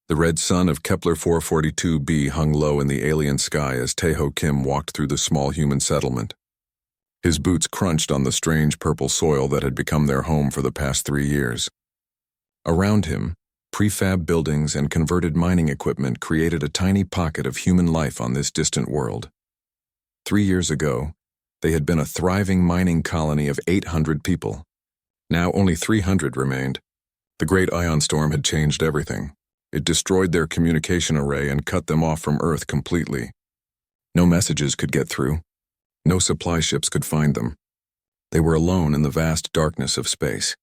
The red sun of Kepler 442b hung low in the alien sky as Tae-ho Kim walked through the small human settlement. His boots crunched on the strange purple soil that had become their home for the past 3 years. Around him, prefab buildings and converted mining equipment created a tiny pocket of human life on this distant world. 3 years ago, they had been a thriving mining colony of 800 people. Now only 300 remained. The great ion storm had changed everything. It destroyed their communication array and cut them off from Earth completely. No messages could get through. No supply ships could find them. They were alone in the vast darkness of space.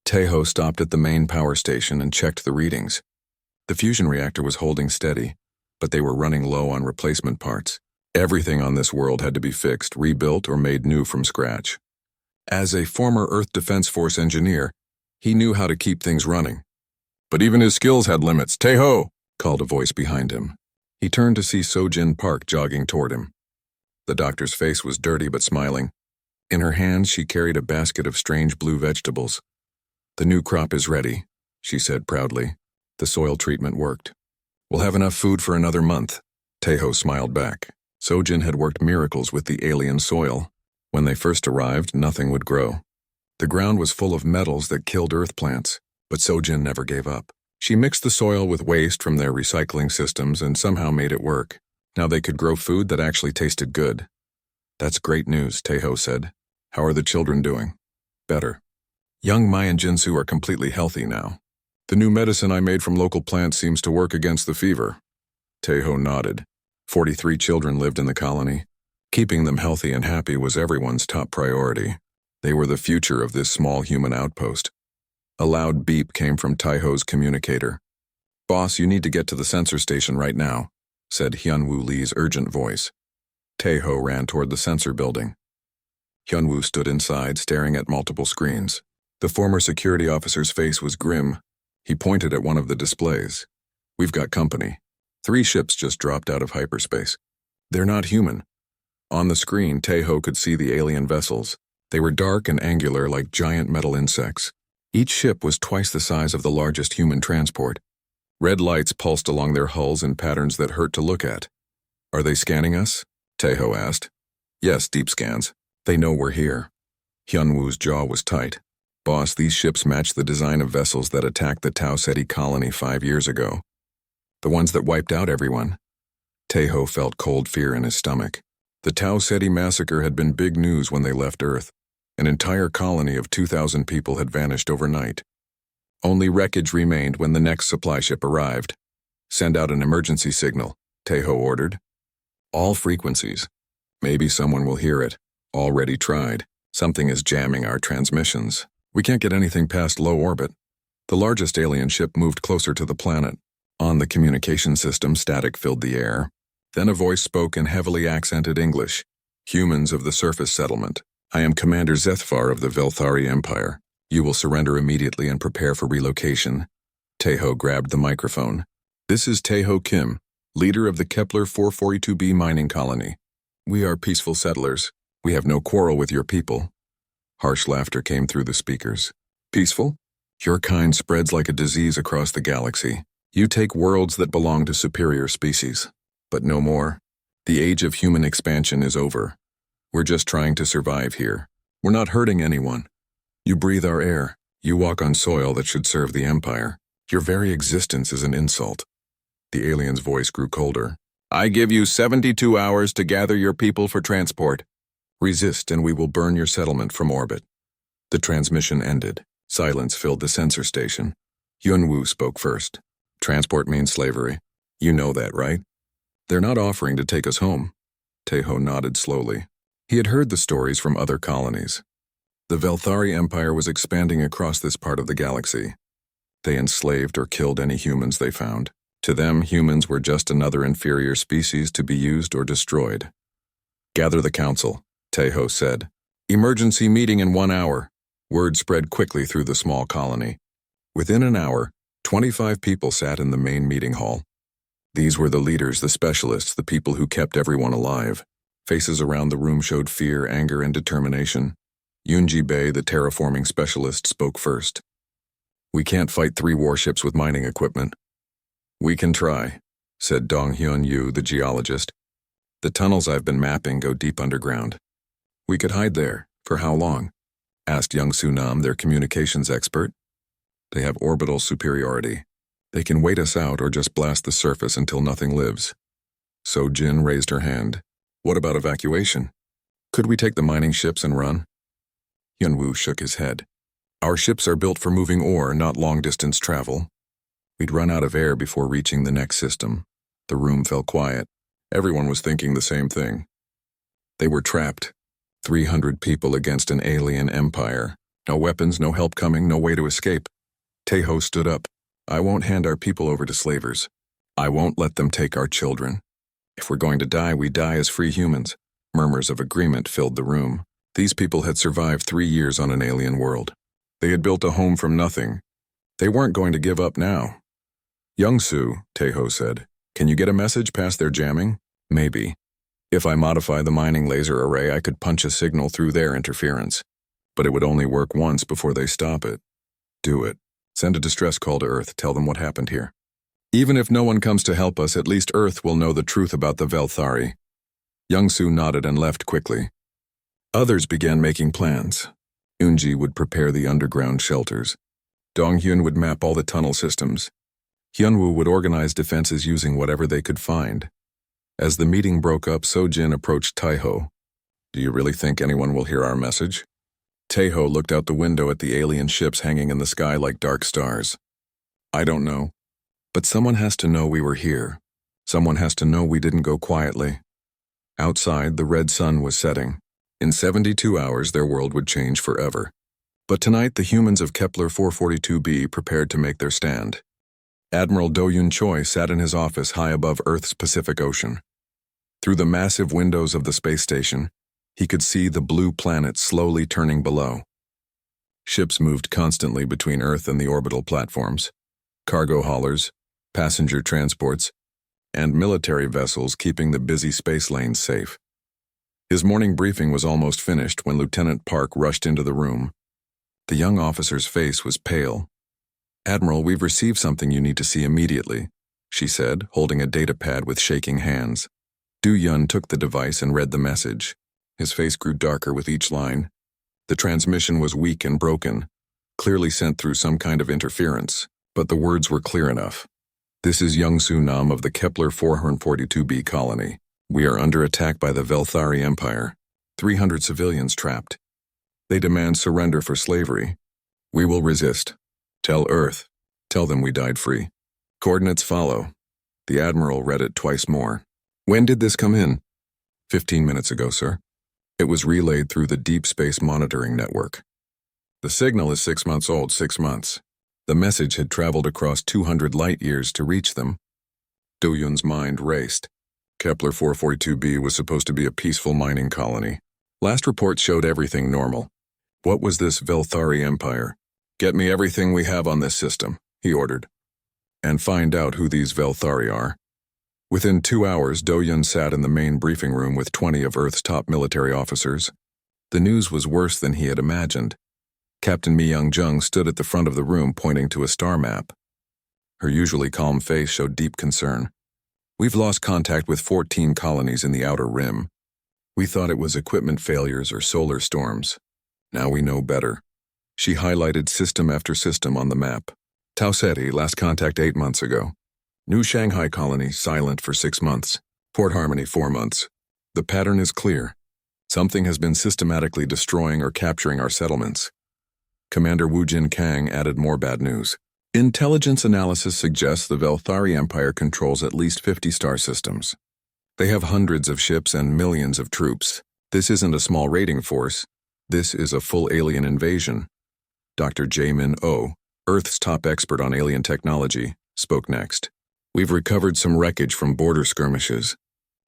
Tae-ho stopped at the main power station and checked the readings. The fusion reactor was holding steady, but they were running low on replacement parts. Everything on this world had to be fixed, rebuilt, or made new from scratch. As a former Earth Defense Force engineer, he knew how to keep things running. But even his skills had limits. "Tae-ho!" called a voice behind him. He turned to see Sojin Park jogging toward him. The doctor's face was dirty but smiling. In her hands, she carried a basket of strange blue vegetables. "The new crop is ready," she said proudly. "The soil treatment worked. We'll have enough food for another month." Tae-ho smiled back. Sojin had worked miracles with the alien soil. When they first arrived, nothing would grow. The ground was full of metals that killed earth plants, but Sojin never gave up. She mixed the soil with waste from their recycling systems and somehow made it work. Now they could grow food that actually tasted good. "That's great news," Tae-ho said. "How are the children doing?" "Better. Young Mai and Jinsu are completely healthy now. The new medicine I made from local plants seems to work against the fever." Tae-ho nodded. 43 children lived in the colony. Keeping them healthy and happy was everyone's top priority. They were the future of this small human outpost. A loud beep came from Tae-ho's communicator. "Boss, you need to get to the sensor station right now," said Hyunwoo Lee's urgent voice. Tae-ho ran toward the sensor building. Hyunwoo stood inside, staring at multiple screens. The former security officer's face was grim. He pointed at one of the displays. "We've got company. 3 ships just dropped out of hyperspace. They're not human." On the screen, Tae-ho could see the alien vessels. They were dark and angular like giant metal insects. Each ship was twice the size of the largest human transport. Red lights pulsed along their hulls in patterns that hurt to look at. "Are they scanning us?" Tae-ho asked. "Yes, deep scans. They know we're here." Hyunwoo's jaw was tight. "Boss, these ships match the design of vessels that attacked the Tau Ceti colony 5 years ago. The ones that wiped out everyone." Tae-ho felt cold fear in his stomach. The Tau Ceti massacre had been big news when they left Earth. An entire colony of 2,000 people had vanished overnight. Only wreckage remained when the next supply ship arrived. "Send out an emergency signal," Tae-ho ordered. "All frequencies. Maybe someone will hear it. Already tried. Something is jamming our transmissions. We can't get anything past low orbit." The largest alien ship moved closer to the planet. On the communication system, static filled the air. Then a voice spoke in heavily accented English. "Humans of the surface settlement. I am Commander Zethfar of the Velthari Empire. You will surrender immediately and prepare for relocation." Tae-ho grabbed the microphone. "This is Tae-ho Kim, leader of the Kepler 442b mining colony. We are peaceful settlers. We have no quarrel with your people." Harsh laughter came through the speakers. "Peaceful? Your kind spreads like a disease across the galaxy. You take worlds that belong to superior species. But no more. The age of human expansion is over. We're just trying to survive here. We're not hurting anyone. You breathe our air. You walk on soil that should serve the Empire. Your very existence is an insult." The alien's voice grew colder. "I give you 72 hours to gather your people for transport. Resist and we will burn your settlement from orbit." The transmission ended. Silence filled the sensor station. Hyunwoo spoke first. "Transport means slavery. You know that, right?" "They're not offering to take us home." Tae-ho nodded slowly. He had heard the stories from other colonies. The Velthari Empire was expanding across this part of the galaxy. They enslaved or killed any humans they found. To them, humans were just another inferior species to be used or destroyed. "Gather the council," Tae-ho said. "Emergency meeting in 1 hour." Word spread quickly through the small colony. Within an hour, 25 people sat in the main meeting hall. These were the leaders, the specialists, the people who kept everyone alive. Faces around the room showed fear, anger, and determination. Yoonji Bae, the terraforming specialist, spoke first. "We can't fight 3 warships with mining equipment." We can try, said Dong-hyun Yu, the geologist. The tunnels I've been mapping go deep underground. We could hide there. For how long? Asked Young-Soo Nam, their communications expert. They have orbital superiority. They can wait us out or just blast the surface until nothing lives. So Jin raised her hand. What about evacuation? Could we take the mining ships and run? Hyunwoo shook his head. Our ships are built for moving ore, not long-distance travel. We'd run out of air before reaching the next system. The room fell quiet. Everyone was thinking the same thing. They were trapped. 300 people against an alien empire. No weapons, no help coming, no way to escape. Taeho stood up. I won't hand our people over to slavers. I won't let them take our children. If we're going to die, we die as free humans. Murmurs of agreement filled the room. These people had survived 3 years on an alien world. They had built a home from nothing. They weren't going to give up now. Young-Soo, Taeho said, can you get a message past their jamming? Maybe. If I modify the mining laser array, I could punch a signal through their interference. But it would only work once before they stop it. Do it. Send a distress call to Earth, tell them what happened here. Even if no one comes to help us, at least Earth will know the truth about the Velthari. Young-Soo nodded and left quickly. Others began making plans. Eunji would prepare the underground shelters. Dong-hyun would map all the tunnel systems. Hyunwoo would organize defenses using whatever they could find. As the meeting broke up, Sojin approached Taeho. Do you really think anyone will hear our message? Taeho looked out the window at the alien ships hanging in the sky like dark stars. I don't know. But someone has to know we were here. Someone has to know we didn't go quietly. Outside, the red sun was setting. In 72 hours, their world would change forever. But tonight, the humans of Kepler 442b prepared to make their stand. Admiral Do-Yoon Choi sat in his office high above Earth's Pacific Ocean. Through the massive windows of the space station, he could see the blue planet slowly turning below. Ships moved constantly between Earth and the orbital platforms. Cargo haulers, passenger transports, and military vessels keeping the busy space lanes safe. His morning briefing was almost finished when Lieutenant Park rushed into the room. The young officer's face was pale. Admiral, we've received something you need to see immediately, she said, holding a data pad with shaking hands. Do-Yun took the device and read the message. His face grew darker with each line. The transmission was weak and broken, clearly sent through some kind of interference, but the words were clear enough. This is Young-Soo Nam of the Kepler 442b colony. We are under attack by the Velthari Empire. 300 civilians trapped. They demand surrender for slavery. We will resist. Tell Earth. Tell them we died free. Coordinates follow. The Admiral read it twice more. When did this come in? 15 minutes ago, sir. It was relayed through the Deep Space Monitoring Network. The signal is 6 months old, 6 months. The message had traveled across 200 light-years to reach them. Do-Yun's mind raced. Kepler 442b was supposed to be a peaceful mining colony. Last reports showed everything normal. What was this Velthari Empire? Get me everything we have on this system, he ordered. And find out who these Velthari are. Within 2 hours, Do-Yun sat in the main briefing room with 20 of Earth's top military officers. The news was worse than he had imagined. Captain Mi Young-jung stood at the front of the room pointing to a star map. Her usually calm face showed deep concern. We've lost contact with 14 colonies in the outer rim. We thought it was equipment failures or solar storms. Now we know better. She highlighted system after system on the map. Tau Ceti, last contact 8 months ago. New Shanghai colony, silent for 6 months. Port Harmony, 4 months. The pattern is clear. Something has been systematically destroying or capturing our settlements. Commander Wu Jin Kang added more bad news. Intelligence analysis suggests the Velthari Empire controls at least 50 star systems. They have hundreds of ships and millions of troops. This isn't a small raiding force. This is a full alien invasion. Dr. Jae-min Oh, Earth's top expert on alien technology, spoke next. We've recovered some wreckage from border skirmishes.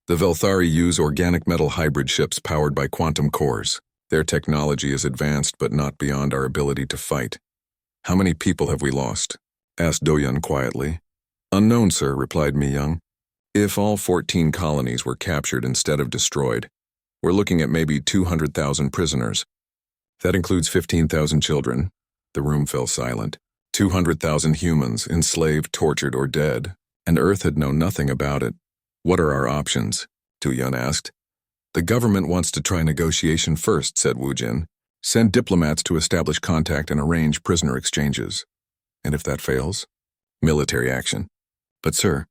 The Velthari use organic metal hybrid ships powered by quantum cores. Their technology is advanced but not beyond our ability to fight. How many people have we lost? Asked Do-Yun quietly. Unknown, sir, replied Mi-young. If all 14 colonies were captured instead of destroyed, we're looking at maybe 200,000 prisoners. That includes 15,000 children. The room fell silent. 200,000 humans, enslaved, tortured, or dead. And Earth had known nothing about it. What are our options? Tu-Yun asked. The government wants to try negotiation first, said Wu-Jin. Send diplomats to establish contact and arrange prisoner exchanges. And if that fails? Military action. But sir,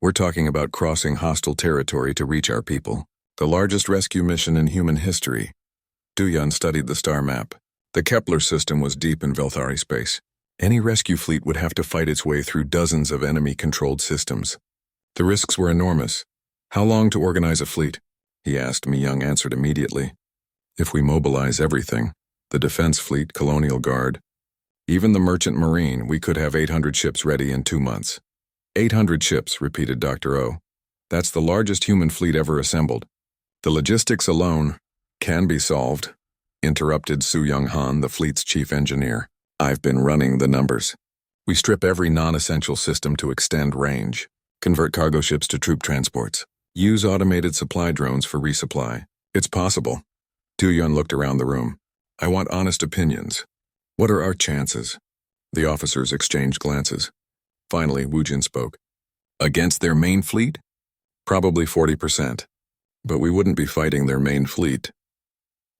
we're talking about crossing hostile territory to reach our people. The largest rescue mission in human history. Tu-Yun studied the star map. The Kepler system was deep in Velthari space. Any rescue fleet would have to fight its way through dozens of enemy-controlled systems. The risks were enormous. How long to organize a fleet? He asked. Mi-Young answered immediately. If we mobilize everything, the defense fleet, colonial guard, even the merchant marine, we could have 800 ships ready in 2 months. 800 ships, repeated Dr. O. That's the largest human fleet ever assembled. The logistics alone can be solved, interrupted Su Young-han, the fleet's chief engineer. I've been running the numbers. We strip every non-essential system to extend range, convert cargo ships to troop transports, use automated supply drones for resupply. It's possible. Tu-Yun looked around the room. I want honest opinions. What are our chances? The officers exchanged glances. Finally, Wu-Jin spoke. Against their main fleet? Probably 40%. But we wouldn't be fighting their main fleet.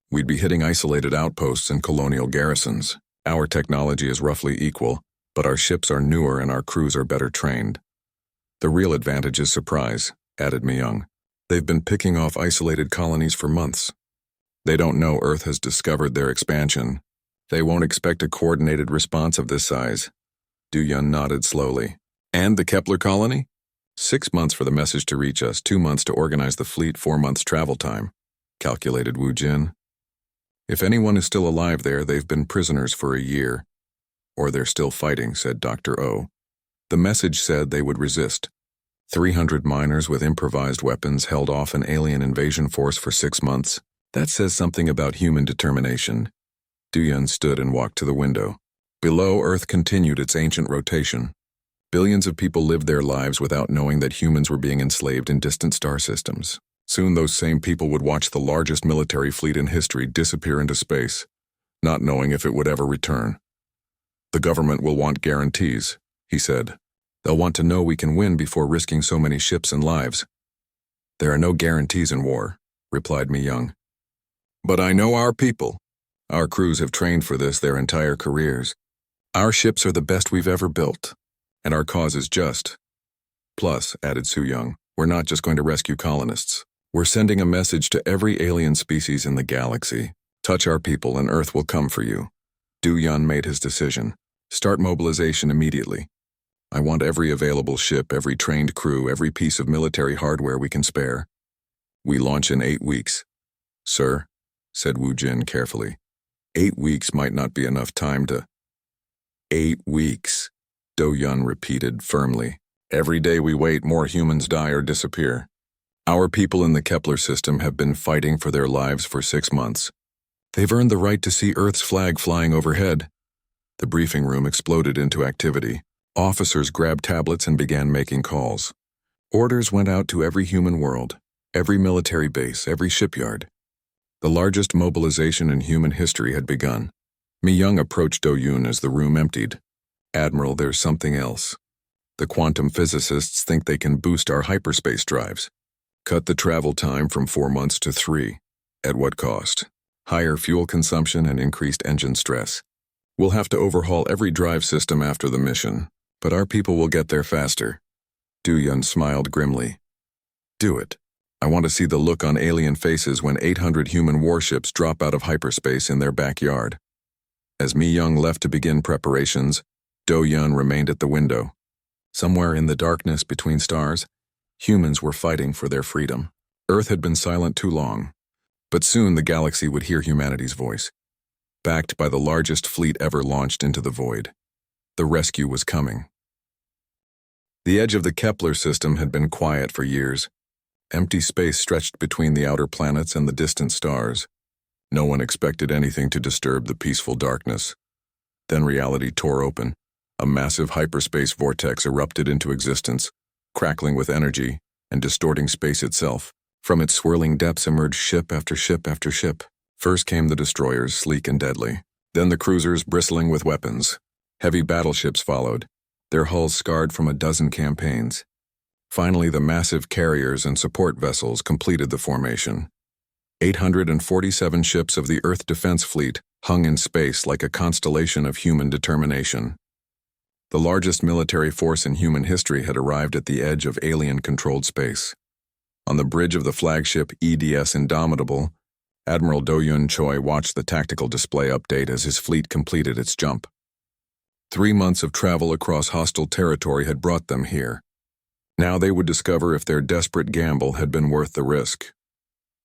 We'd be hitting isolated outposts and colonial garrisons. Our technology is roughly equal, but our ships are newer and our crews are better trained. The real advantage is surprise, added Mi-Young. They've been picking off isolated colonies for months. They don't know Earth has discovered their expansion. They won't expect a coordinated response of this size. Tu-Yun nodded slowly. And the Kepler colony? 6 months for the message to reach us, 2 months to organize the fleet, 4 months travel time, calculated Wu-Jin. If anyone is still alive there, they've been prisoners for a year. Or they're still fighting, said Dr. O. The message said they would resist. 300 miners with improvised weapons held off an alien invasion force for 6 months. That says something about human determination. Tu-Yun stood and walked to the window. Below, Earth continued its ancient rotation. Billions of people lived their lives without knowing that humans were being enslaved in distant star systems. Soon those same people would watch the largest military fleet in history disappear into space, not knowing if it would ever return. The government will want guarantees, he said. They'll want to know we can win before risking so many ships and lives. There are no guarantees in war, replied Mi-Young. But I know our people. Our crews have trained for this their entire careers. Our ships are the best we've ever built. And our cause is just. Plus, added Su-Young, we're not just going to rescue colonists. We're sending a message to every alien species in the galaxy. Touch our people and Earth will come for you. Tu-Yun made his decision. Start mobilization immediately. I want every available ship, every trained crew, every piece of military hardware we can spare. We launch in 8 weeks. Sir, said Wu-Jin carefully. 8 weeks might not be enough time to... 8 weeks. Tu-Yun repeated firmly. Every day we wait, more humans die or disappear. Our people in the Kepler system have been fighting for their lives for 6 months. They've earned the right to see Earth's flag flying overhead. The briefing room exploded into activity. Officers grabbed tablets and began making calls. Orders went out to every human world, every military base, every shipyard. The largest mobilization in human history had begun. Mi-Young approached Tu-Yun as the room emptied. Admiral, there's something else. The quantum physicists think they can boost our hyperspace drives. Cut the travel time from 4 months to 3. At what cost? Higher fuel consumption and increased engine stress. We'll have to overhaul every drive system after the mission, but our people will get there faster. Tu-Yun smiled grimly. Do it. I want to see the look on alien faces when 800 human warships drop out of hyperspace in their backyard. As Mi-Young left to begin preparations, Tu-Yun remained at the window. Somewhere in the darkness between stars, humans were fighting for their freedom. Earth had been silent too long, but soon the galaxy would hear humanity's voice. Backed by the largest fleet ever launched into the void, the rescue was coming. The edge of the Kepler system had been quiet for years. Empty space stretched between the outer planets and the distant stars. No one expected anything to disturb the peaceful darkness. Then reality tore open. A massive hyperspace vortex erupted into existence, crackling with energy and distorting space itself. From its swirling depths emerged ship after ship after ship. First came the destroyers, sleek and deadly. Then the cruisers bristling with weapons. Heavy battleships followed, their hulls scarred from a dozen campaigns. Finally, the massive carriers and support vessels completed the formation. 847 ships of the Earth Defense Fleet hung in space like a constellation of human determination. The largest military force in human history had arrived at the edge of alien-controlled space. On the bridge of the flagship EDS Indomitable, Admiral Do-Yun Choi watched the tactical display update as his fleet completed its jump. 3 months of travel across hostile territory had brought them here. Now they would discover if their desperate gamble had been worth the risk.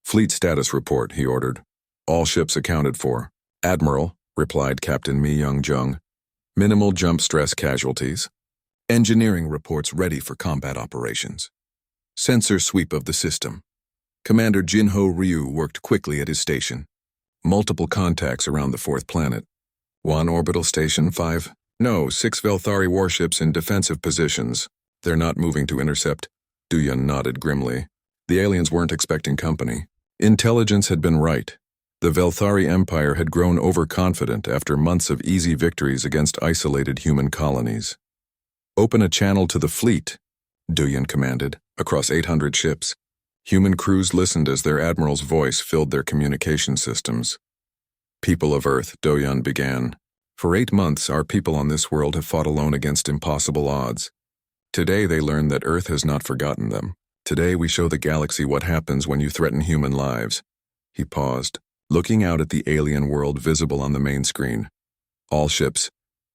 "Fleet status report," he ordered. "All ships accounted for." "Admiral," replied Captain Mi Young-jung. "Minimal jump stress casualties. Engineering reports ready for combat operations. Sensor sweep of the system." Commander Jinho Ryu worked quickly at his station. Multiple contacts around the 4th planet. 1 orbital station, 6 Velthari warships in defensive positions. "They're not moving to intercept." Do-Yun nodded grimly. The aliens weren't expecting company. Intelligence had been right. The Velthari Empire had grown overconfident after months of easy victories against isolated human colonies. "Open a channel to the fleet," Do-Yun commanded, across 800 ships. Human crews listened as their admiral's voice filled their communication systems. "People of Earth," Do-Yun began. "For 8 months, our people on this world have fought alone against impossible odds. Today they learn that Earth has not forgotten them. Today we show the galaxy what happens when you threaten human lives." He paused, looking out at the alien world visible on the main screen. "All ships,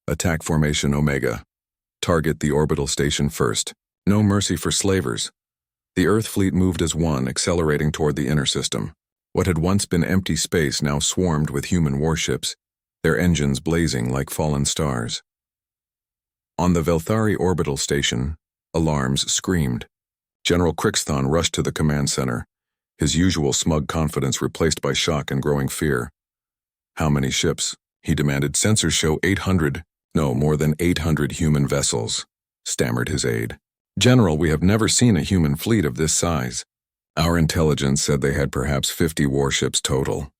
attack formation Omega. Target the orbital station first. No mercy for slavers." The Earth fleet moved as one, accelerating toward the inner system. What had once been empty space now swarmed with human warships, their engines blazing like fallen stars. On the Velthari orbital station, alarms screamed. General Crixthon rushed to the command center, his usual smug confidence replaced by shock and growing fear. "How many ships?" he demanded. "Sensors show 800, no, more than 800 human vessels," stammered his aide. "General, we have never seen a human fleet of this size." "Our intelligence said they had perhaps 50 warships total."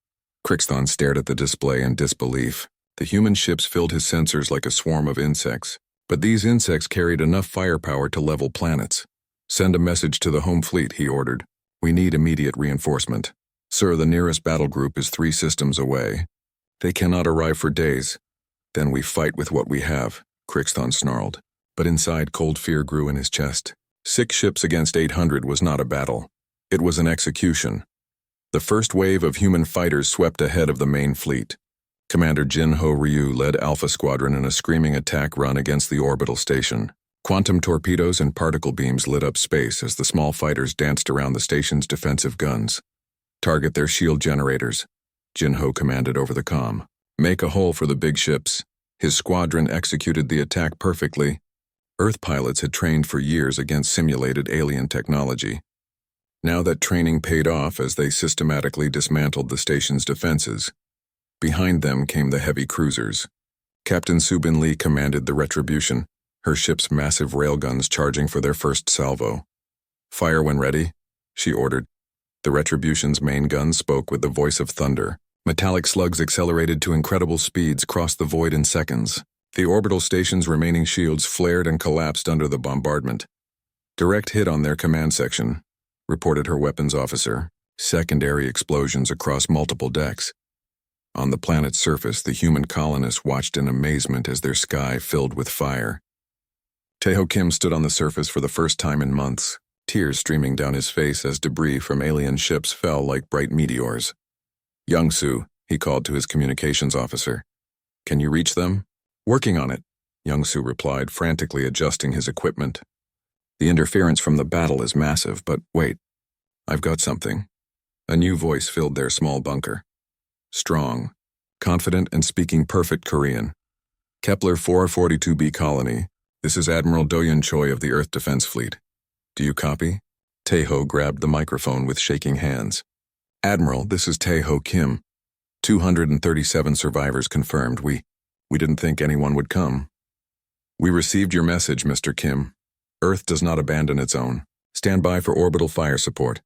Crixthon stared at the display in disbelief. The human ships filled his sensors like a swarm of insects, but these insects carried enough firepower to level planets. "Send a message to the home fleet," he ordered. "We need immediate reinforcement. Sir, the nearest battle group is 3 systems away. They cannot arrive for days." "Then we fight with what we have," Crixthon snarled. But inside, cold fear grew in his chest. 6 ships against 800 was not a battle. It was an execution. The first wave of human fighters swept ahead of the main fleet. Commander Jinho Ryu led Alpha Squadron in a screaming attack run against the orbital station. Quantum torpedoes and particle beams lit up space as the small fighters danced around the station's defensive guns. "Target their shield generators," Jinho commanded over the comm. "Make a hole for the big ships." His squadron executed the attack perfectly. Earth pilots had trained for years against simulated alien technology. Now that training paid off as they systematically dismantled the station's defenses. Behind them came the heavy cruisers. Captain Subin Lee commanded the Retribution, her ship's massive railguns charging for their first salvo. "Fire when ready," she ordered. The Retribution's main gun spoke with the voice of thunder. Metallic slugs accelerated to incredible speeds, crossed the void in seconds. The orbital station's remaining shields flared and collapsed under the bombardment. "Direct hit on their command section," reported her weapons officer. Secondary explosions across multiple decks. On the planet's surface, the human colonists watched in amazement as their sky filled with fire. Taeho Kim stood on the surface for the first time in months, tears streaming down his face as debris from alien ships fell like bright meteors. "Young-soo," he called to his communications officer. "Can you reach them?" "Working on it," Young-soo replied, frantically adjusting his equipment. "The interference from the battle is massive, but wait. I've got something." A new voice filled their small bunker. Strong, confident, and speaking perfect Korean. "Kepler 442b Colony, this is Admiral Do-Yun Choi of the Earth Defense Fleet. Do you copy?" Taeho grabbed the microphone with shaking hands. "Admiral, this is Taeho Kim. 237 survivors confirmed. We didn't think anyone would come." "We received your message, Mr. Kim. Earth does not abandon its own. Stand by for orbital fire support."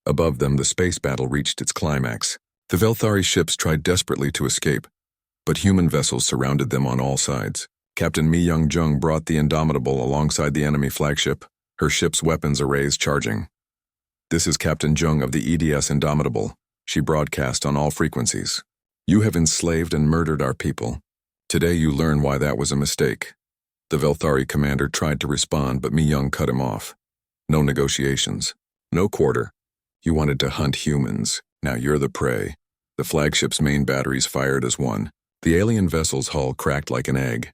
Above them, the space battle reached its climax. The Velthari ships tried desperately to escape, but human vessels surrounded them on all sides. Captain Mi Young-jung brought the Indomitable alongside the enemy flagship. her ship's weapons arrays charging. "This is Captain Jung of the EDS Indomitable," she broadcast on all frequencies. "You have enslaved and murdered our people. Today you learn why that was a mistake." The Velthari commander tried to respond, but Mi-young cut him off. "No negotiations. No quarter. You wanted to hunt humans. Now you're the prey." The flagship's main batteries fired as one. The alien vessel's hull cracked like an egg,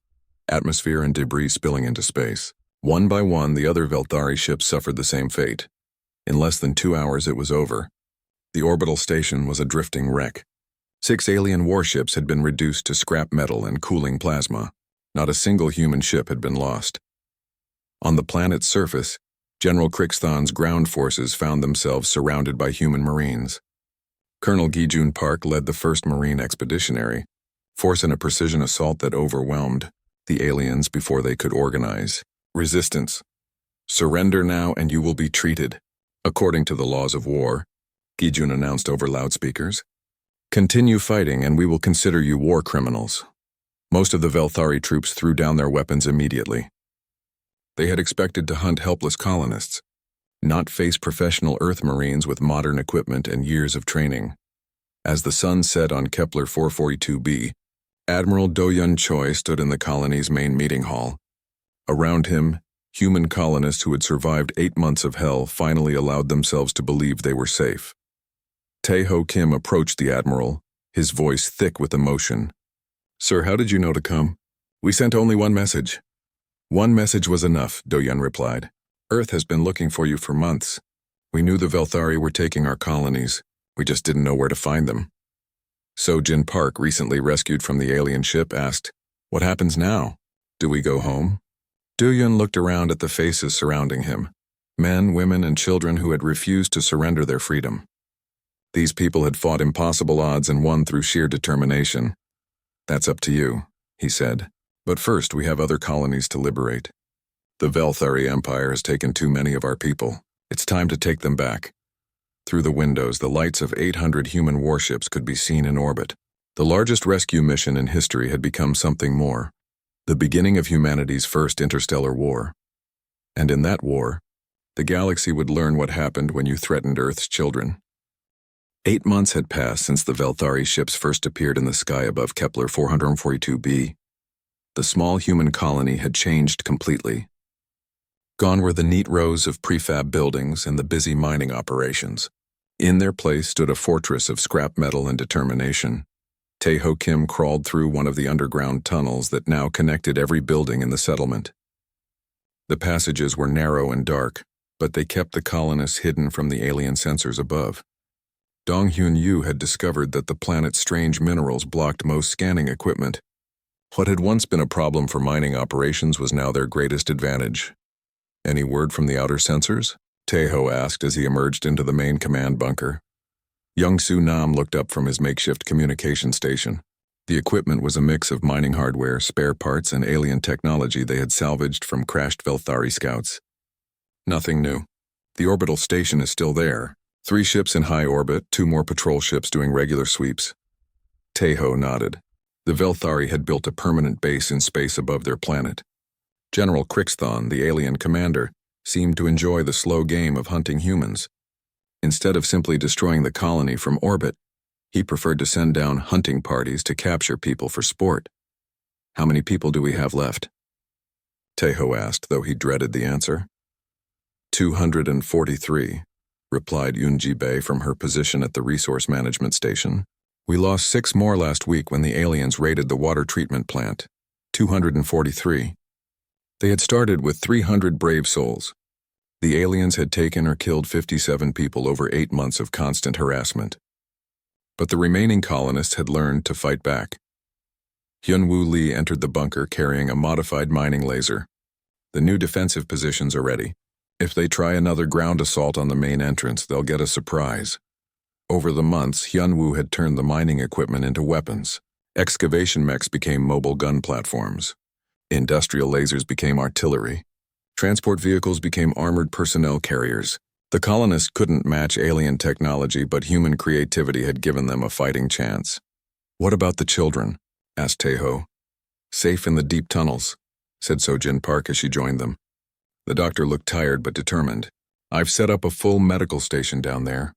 atmosphere and debris spilling into space. One by one, the other Velthari ships suffered the same fate. In less than 2 hours, it was over. The orbital station was a drifting wreck. 6 alien warships had been reduced to scrap metal and cooling plasma. Not a single human ship had been lost. On the planet's surface, General Crixthon's ground forces found themselves surrounded by human marines. Colonel Gi-jun Park led the 1st Marine Expeditionary Force in a precision assault that overwhelmed the aliens before they could organize. "Resistance. Surrender now and you will be treated according to the laws of war," Gi-jun announced over loudspeakers. "Continue fighting and we will consider you war criminals." Most of the Velthari troops threw down their weapons immediately. They had expected to hunt helpless colonists, not face professional Earth Marines with modern equipment and years of training. As the sun set on Kepler 442b, Admiral Do-yun Choi stood in the colony's main meeting hall. Around him, human colonists who had survived 8 months of hell finally allowed themselves to believe they were safe. Tae-ho Kim approached the Admiral, his voice thick with emotion. "Sir, how did you know to come?" "We sent only one message." "One message was enough," Do-yun replied. "Earth has been looking for you for months. We knew the Velthari were taking our colonies. We just didn't know where to find them." So-jin Park, recently rescued from the alien ship, asked, "What happens now? Do we go home?" Do-yun looked around at the faces surrounding him, men, women, and children who had refused to surrender their freedom. These people had fought impossible odds and won through sheer determination. "That's up to you," he said. "But first we have other colonies to liberate. The Velthari Empire has taken too many of our people. It's time to take them back." Through the windows, the lights of 800 human warships could be seen in orbit. The largest rescue mission in history had become something more, the beginning of humanity's first interstellar war. And in that war, the galaxy would learn what happened when you threatened Earth's children. 8 months had passed since the Velthari ships first appeared in the sky above Kepler 442b. The small human colony had changed completely. Gone were the neat rows of prefab buildings and the busy mining operations. In their place stood a fortress of scrap metal and determination. Tae-ho Kim crawled through one of the underground tunnels that now connected every building in the settlement. The passages were narrow and dark, but they kept the colonists hidden from the alien sensors above. Dong-hyun Yu had discovered that the planet's strange minerals blocked most scanning equipment. What had once been a problem for mining operations was now their greatest advantage. "Any word from the outer sensors?" Tae-ho asked as he emerged into the main command bunker. Young-soo Nam looked up from his makeshift communication station. The equipment was a mix of mining hardware, spare parts, and alien technology they had salvaged from crashed Velthari scouts. "Nothing new. The orbital station is still there. 3 ships in high orbit, 2 more patrol ships doing regular sweeps." Tae-ho nodded. The Velthari had built a permanent base in space above their planet. General Crixthon, the alien commander, seemed to enjoy the slow game of hunting humans. Instead of simply destroying the colony from orbit, he preferred to send down hunting parties to capture people for sport. "How many people do we have left?" Tae-ho asked, though he dreaded the answer. 243, replied Yoon-ji-bae from her position at the resource management station. "We lost 6 more last week when the aliens raided the water treatment plant. 243. They had started with 300 brave souls. The aliens had taken or killed 57 people over 8 months of constant harassment. But the remaining colonists had learned to fight back." Hyun-woo Lee entered the bunker carrying a modified mining laser. "The new defensive positions are ready. If they try another ground assault on the main entrance, they'll get a surprise." Over the months, Hyun-woo had turned the mining equipment into weapons. Excavation mechs became mobile gun platforms. Industrial lasers became artillery. Transport vehicles became armored personnel carriers. The colonists couldn't match alien technology, but human creativity had given them a fighting chance. "What about the children?" asked Tae-ho. "Safe in the deep tunnels," said So-jin Park as she joined them. The doctor looked tired but determined. I've set up a full medical station down there.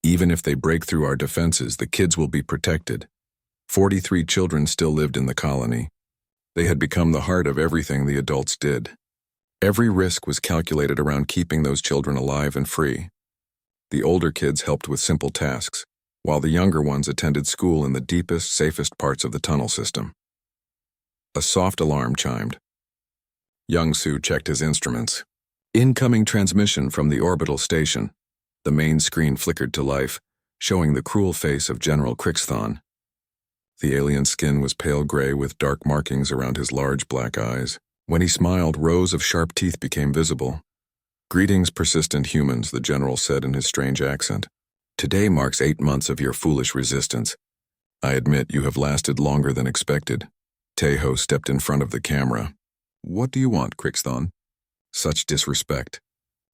Even if they break through our defenses, the kids will be protected. 43 children still lived in the colony. They had become the heart of everything the adults did. Every risk was calculated around keeping those children alive and free. The older kids helped with simple tasks, while the younger ones attended school in the deepest, safest parts of the tunnel system. A soft alarm chimed. Young Su checked his instruments. Incoming transmission from the orbital station. The main screen flickered to life, showing the cruel face of General Crixthon. The alien's skin was pale gray with dark markings around his large black eyes. When he smiled, rows of sharp teeth became visible. Greetings, persistent humans, the general said in his strange accent. Today marks 8 months of your foolish resistance. I admit you have lasted longer than expected. Teho stepped in front of the camera. What do you want, Crixthon? Such disrespect.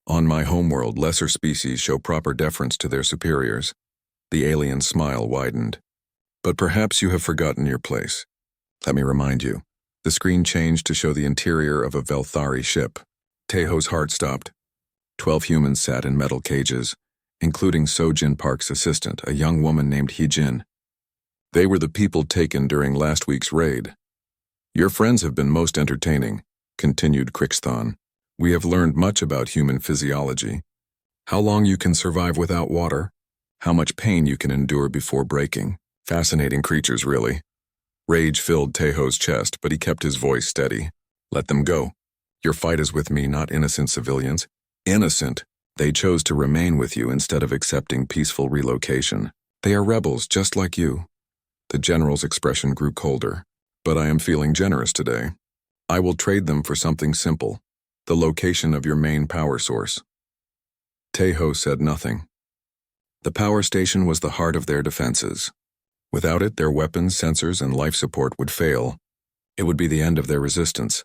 On my homeworld, lesser species show proper deference to their superiors. The alien's smile widened. But perhaps you have forgotten your place. Let me remind you. The screen changed to show the interior of a Velthari ship. Teho's heart stopped. 12 humans sat in metal cages, including Sojin Park's assistant, a young woman named Heejin. They were the people taken during last week's raid. Your friends have been most entertaining, continued Crixthon. We have learned much about human physiology. How long you can survive without water, how much pain you can endure before breaking. Fascinating creatures, really. Rage filled Teho's chest, but he kept his voice steady. Let them go. Your fight is with me, not innocent civilians. Innocent. They chose to remain with you instead of accepting peaceful relocation. They are rebels, just like you. The general's expression grew colder. But I am feeling generous today. I will trade them for something simple. The location of your main power source. Teho said nothing. The power station was the heart of their defenses. Without it, their weapons, sensors, and life support would fail. It would be the end of their resistance.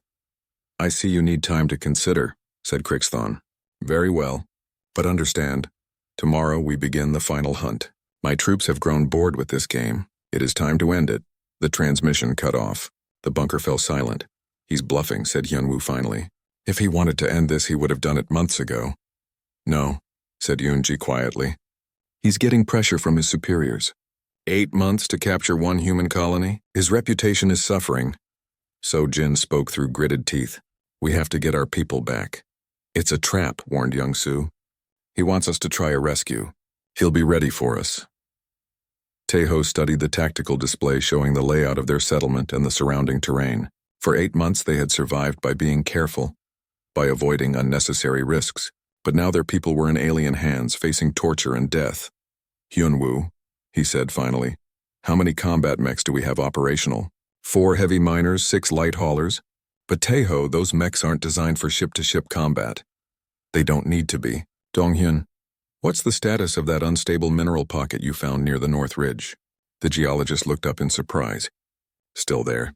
I see you need time to consider, said Crixthon. Very well. But understand, tomorrow we begin the final hunt. My troops have grown bored with this game. It is time to end it. The transmission cut off. The bunker fell silent. He's bluffing, said Hyunwoo finally. If he wanted to end this, he would have done it months ago. No, said Yoonji quietly. He's getting pressure from his superiors. 8 months to capture one human colony? His reputation is suffering. So-jin spoke through gritted teeth. We have to get our people back. It's a trap, warned Young-soo. He wants us to try a rescue. He'll be ready for us. Teho studied the tactical display showing the layout of their settlement and the surrounding terrain. For 8 months they had survived by being careful, by avoiding unnecessary risks, but now their people were in alien hands, facing torture and death. Hyunwoo, he said finally, how many combat mechs do we have operational? 4 heavy miners, 6 light haulers? But Teho, those mechs aren't designed for ship-to-ship combat. They don't need to be. Donghyun, what's the status of that unstable mineral pocket you found near the North Ridge? The geologist looked up in surprise. Still there.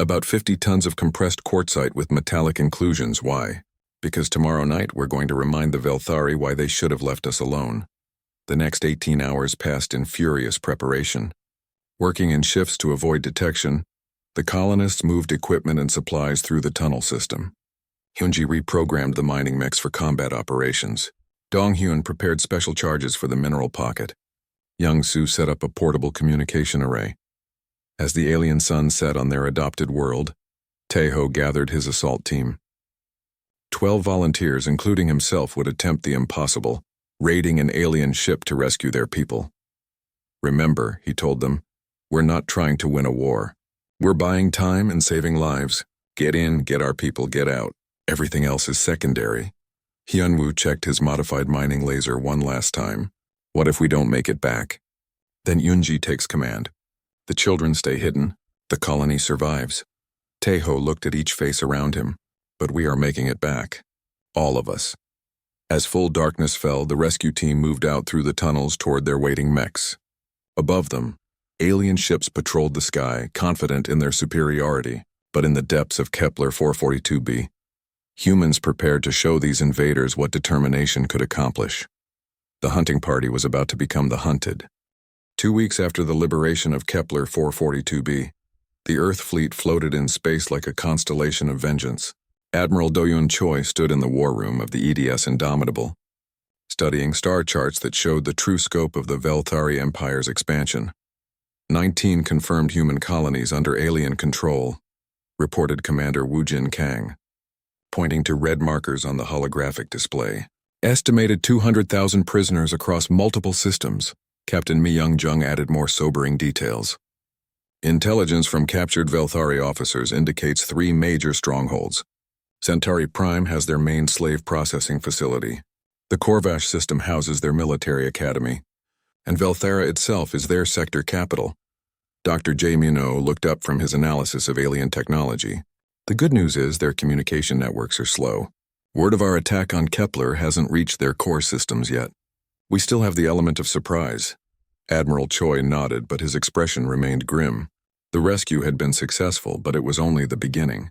About 50 tons of compressed quartzite with metallic inclusions. Why? Because tomorrow night we're going to remind the Velthari why they should have left us alone. The next 18 hours passed in furious preparation. Working in shifts to avoid detection, the colonists moved equipment and supplies through the tunnel system. Hyunji reprogrammed the mining mechs for combat operations. Donghyun prepared special charges for the mineral pocket. Young-soo set up a portable communication array. As the alien sun set on their adopted world, Teho gathered his assault team. 12 volunteers, including himself, would attempt the impossible, raiding an alien ship to rescue their people. Remember, he told them, we're not trying to win a war. We're buying time and saving lives. Get in, get our people, get out. Everything else is secondary. Hyunwoo checked his modified mining laser one last time. What if we don't make it back? Then Yoonji takes command. The children stay hidden. The colony survives. Teho looked at each face around him. But we are making it back. All of us. As full darkness fell, the rescue team moved out through the tunnels toward their waiting mechs. Above them, alien ships patrolled the sky, confident in their superiority, but in the depths of Kepler 442b, humans prepared to show these invaders what determination could accomplish. The hunting party was about to become the hunted. 2 weeks after the liberation of Kepler 442b, the Earth fleet floated in space like a constellation of vengeance. Admiral Do-Yun Choi stood in the war room of the EDS Indomitable, studying star charts that showed the true scope of the Velthari Empire's expansion. 19 confirmed human colonies under alien control, reported Commander Woo-Jin Kang, pointing to red markers on the holographic display. Estimated 200,000 prisoners across multiple systems. Captain Mi Young-jung added more sobering details. Intelligence from captured Velthari officers indicates 3 major strongholds. Centauri Prime has their main slave processing facility. The Korvash system houses their military academy, and Velthara itself is their sector capital. Dr. J. Muno looked up from his analysis of alien technology. The good news is their communication networks are slow. Word of our attack on Kepler hasn't reached their core systems yet. We still have the element of surprise. Admiral Choi nodded, but his expression remained grim. The rescue had been successful, but it was only the beginning.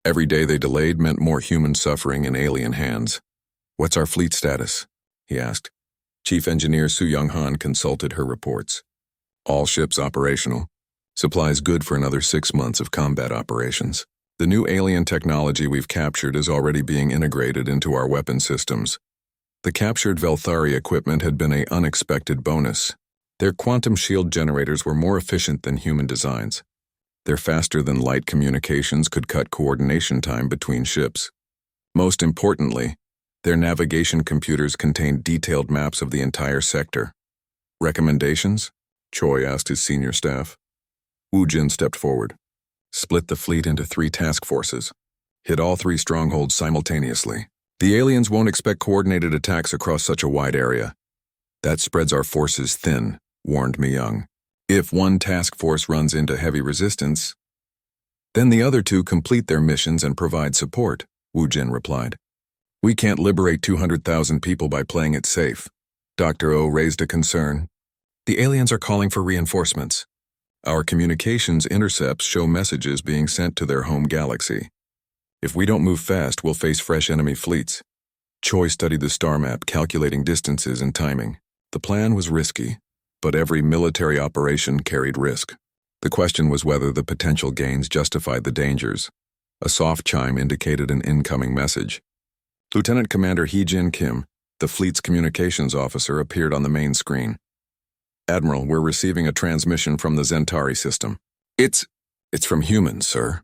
Every day they delayed meant more human suffering in alien hands. "What's our fleet status?" he asked. Chief Engineer Su Young-han consulted her reports. "All ships operational. Supplies good for another 6 months of combat operations. The new alien technology we've captured is already being integrated into our weapon systems." The captured Velthari equipment had been an unexpected bonus. Their quantum shield generators were more efficient than human designs. Their faster-than-light communications could cut coordination time between ships. Most importantly, their navigation computers contained detailed maps of the entire sector. "Recommendations?" Choi asked his senior staff. Woo-Jin stepped forward. "Split the fleet into 3 task forces. Hit all 3 strongholds simultaneously. The aliens won't expect coordinated attacks across such a wide area. That spreads our forces thin," warned Mi-young. "If one task force runs into heavy resistance, then the other 2 complete their missions and provide support," Woo-Jin replied. "We can't liberate 200,000 people by playing it safe." Dr. O raised a concern. "The aliens are calling for reinforcements. Our communications intercepts show messages being sent to their home galaxy. If we don't move fast, we'll face fresh enemy fleets." Choi studied the star map, calculating distances and timing. The plan was risky, but every military operation carried risk. The question was whether the potential gains justified the dangers. A soft chime indicated an incoming message. Lieutenant Commander Hee-Jin Kim, the fleet's communications officer, appeared on the main screen. "Admiral, we're receiving a transmission from the Zentari system." It's from humans, sir."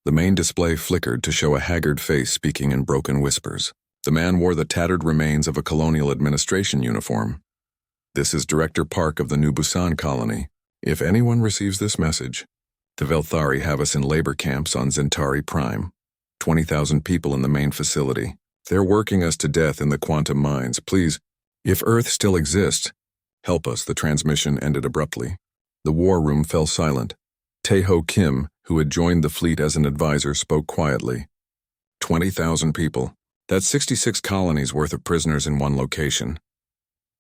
The main display flickered to show a haggard face speaking in broken whispers. The man wore the tattered remains of a colonial administration uniform. "This is Director Park of the New Busan colony. If anyone receives this message, the Velthari have us in labor camps on Zentari Prime. 20,000 people in the main facility. They're working us to death in the quantum mines. Please, if Earth still exists, help us." The transmission ended abruptly. The war room fell silent. Tae-ho Kim, who had joined the fleet as an advisor, spoke quietly. 20,000 people. That's 66 colonies worth of prisoners in one location.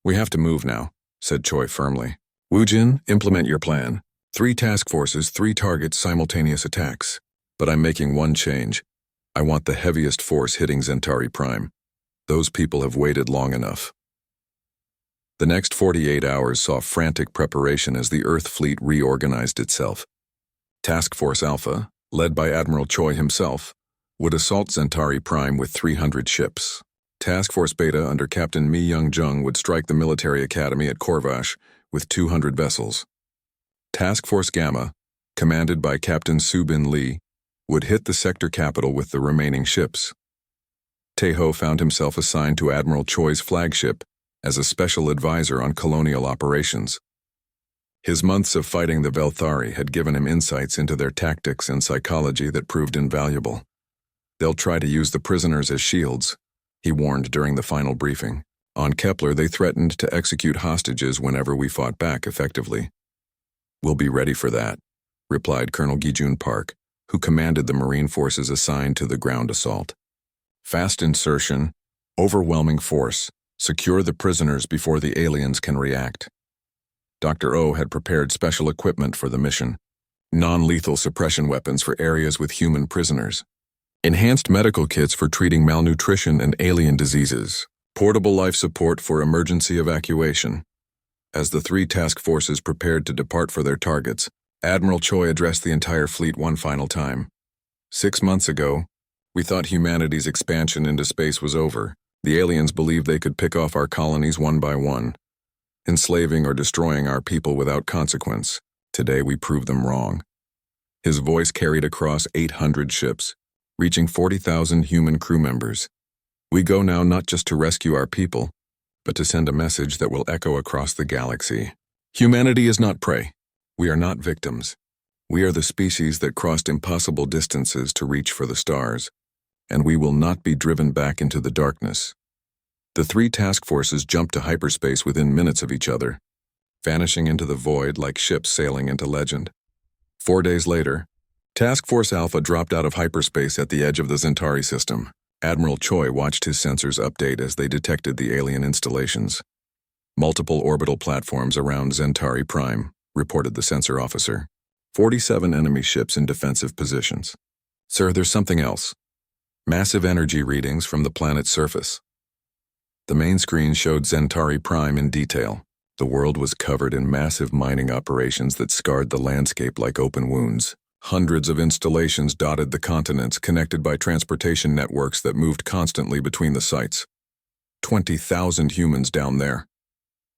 "We have to move now," said Choi firmly. "Woo-Jin, implement your plan. 3 task forces, 3 targets, simultaneous attacks. But I'm making one change. I want the heaviest force hitting Zentari Prime. Those people have waited long enough." The next 48 hours saw frantic preparation as the Earth fleet reorganized itself. Task Force Alpha, led by Admiral Choi himself, would assault Zentari Prime with 300 ships. Task Force Beta under Captain Mi Young-jung would strike the military academy at Korvash with 200 vessels. Task Force Gamma, commanded by Captain Soo-bin Lee, would hit the sector capital with the remaining ships. Tae-ho found himself assigned to Admiral Choi's flagship as a special advisor on colonial operations. His months of fighting the Velthari had given him insights into their tactics and psychology that proved invaluable. "They'll try to use the prisoners as shields," he warned during the final briefing. "On Kepler, they threatened to execute hostages whenever we fought back effectively." "We'll be ready for that," replied Colonel Gi-jun Park, who commanded the Marine forces assigned to the ground assault. "Fast insertion, overwhelming force, secure the prisoners before the aliens can react." Dr. O had prepared special equipment for the mission. Non-lethal suppression weapons for areas with human prisoners. Enhanced medical kits for treating malnutrition and alien diseases. Portable life support for emergency evacuation. As the 3 task forces prepared to depart for their targets, Admiral Choi addressed the entire fleet one final time. 6 months ago, We thought humanity's expansion into space was over. The aliens believed they could pick off our colonies one by one, enslaving or destroying our people without consequence. Today we proved them wrong. His voice carried across 800 ships, reaching 40,000 human crew members. We go now not just to rescue our people, but to send a message that will echo across the galaxy. Humanity is not prey. We are not victims. We are the species that crossed impossible distances to reach for the stars, and we will not be driven back into the darkness. The three task forces jumped to hyperspace within minutes of each other, vanishing into the void like ships sailing into legend. 4 days later, Task Force Alpha dropped out of hyperspace at the edge of the Zentari system. Admiral Choi watched his sensors update as they detected the alien installations. Multiple orbital platforms around Zentari Prime, reported the sensor officer. 47 enemy ships in defensive positions. Sir, there's something else. Massive energy readings from the planet's surface. The main screen showed Zentari Prime in detail. The world was covered in massive mining operations that scarred the landscape like open wounds. Hundreds of installations dotted the continents, connected by transportation networks that moved constantly between the sites. 20,000 humans down there,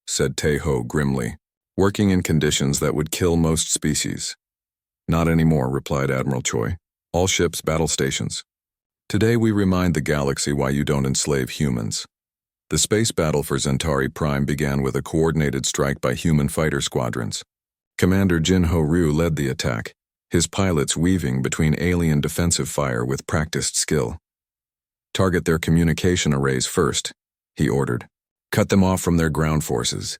said Tae-ho grimly, working in conditions that would kill most species. Not anymore, replied Admiral Choi. All ships, battle stations. Today we remind the galaxy why you don't enslave humans. The space battle for Zentari Prime began with a coordinated strike by human fighter squadrons. Commander Jin-Ho Ryu led the attack, his pilots weaving between alien defensive fire with practiced skill. Target their communication arrays first, he ordered. Cut them off from their ground forces.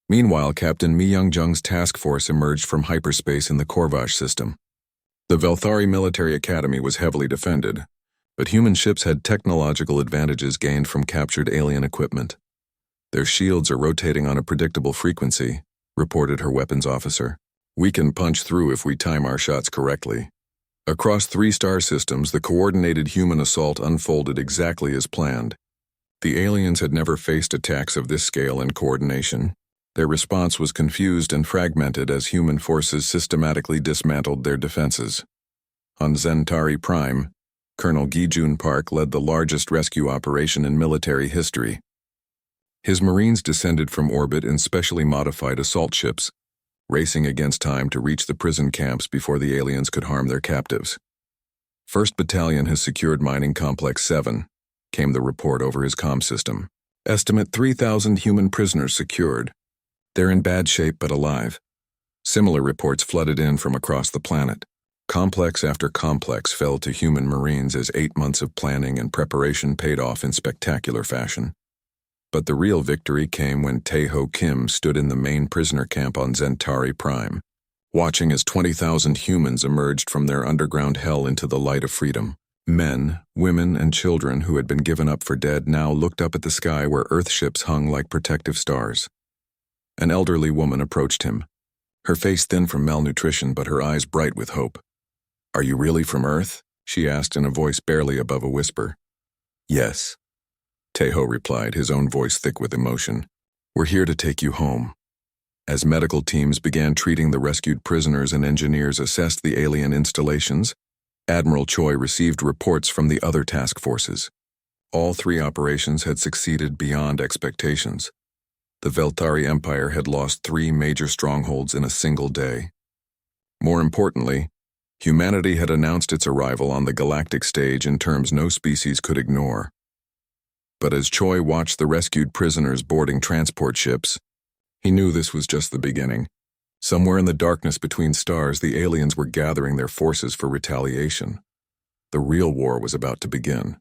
Meanwhile, Captain Mi Young-jung's task force emerged from hyperspace in the Korvash system. The Velthari Military Academy was heavily defended, but human ships had technological advantages gained from captured alien equipment. Their shields are rotating on a predictable frequency, reported her weapons officer. We can punch through if we time our shots correctly. Across 3 star systems, the coordinated human assault unfolded exactly as planned. The aliens had never faced attacks of this scale and coordination. Their response was confused and fragmented as human forces systematically dismantled their defenses. On Zentari Prime, Colonel Gi-jun Park led the largest rescue operation in military history. His Marines descended from orbit in specially modified assault ships, racing against time to reach the prison camps before the aliens could harm their captives. 1st Battalion has secured Mining Complex 7, came the report over his comm system. Estimate 3,000 human prisoners secured. They're in bad shape but alive. Similar reports flooded in from across the planet. Complex after complex fell to human Marines as 8 months of planning and preparation paid off in spectacular fashion. But the real victory came when Tae-ho Kim stood in the main prisoner camp on Zentari Prime, watching as 20,000 humans emerged from their underground hell into the light of freedom. Men, women, and children who had been given up for dead now looked up at the sky where Earth ships hung like protective stars. An elderly woman approached him, her face thin from malnutrition but her eyes bright with hope. "Are you really from Earth?" she asked in a voice barely above a whisper. "Yes," Tae-ho replied, his own voice thick with emotion. "We're here to take you home." As medical teams began treating the rescued prisoners and engineers assessed the alien installations, Admiral Choi received reports from the other task forces. All 3 operations had succeeded beyond expectations. The Velthari Empire had lost 3 major strongholds in a single day. More importantly, humanity had announced its arrival on the galactic stage in terms no species could ignore. But as Choi watched the rescued prisoners boarding transport ships, he knew this was just the beginning. Somewhere in the darkness between stars, the aliens were gathering their forces for retaliation. The real war was about to begin.